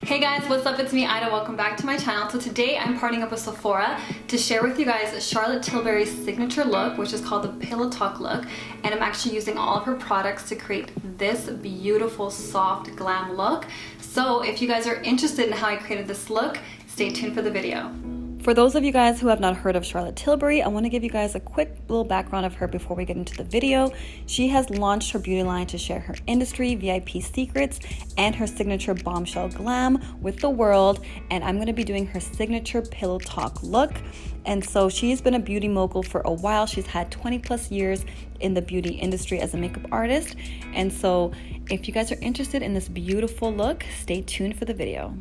Hey guys, what's up? It's me, Ida. Welcome back to my channel. So today I'm partnering up with Sephora to share with you guys Charlotte Tilbury's signature look, which is called the Pillow Talk look. And I'm actually using all of her products to create this beautiful, soft, glam look. So if you guys are interested in how I created this look, stay tuned for the video. For those of you guys who have not heard of Charlotte Tilbury, I want to give you guys a quick little background of her before we get into the video. She has launched her beauty line to share her industry, VIP secrets, and her signature bombshell glam with the world. And I'm going to be doing her signature Pillow Talk look. And so she's been a beauty mogul for a while. She's had 20 plus years in the beauty industry as a makeup artist. And so if you guys are interested in this beautiful look, stay tuned for the video.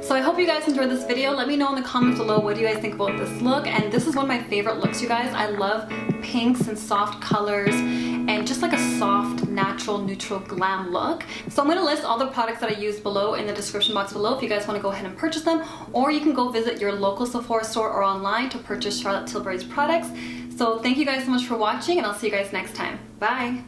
So I hope you guys enjoyed this video. Let me know in the comments below what do you guys think about this look. And this is one of my favorite looks, you guys. I love pinks and soft colors and just like a soft, natural, neutral glam look. So I'm going to list all the products that I used below in the description box below if you guys want to go ahead and purchase them, or you can go visit your local Sephora store or online to purchase Charlotte Tilbury's products. So thank you guys so much for watching, and I'll see you guys next time. Bye!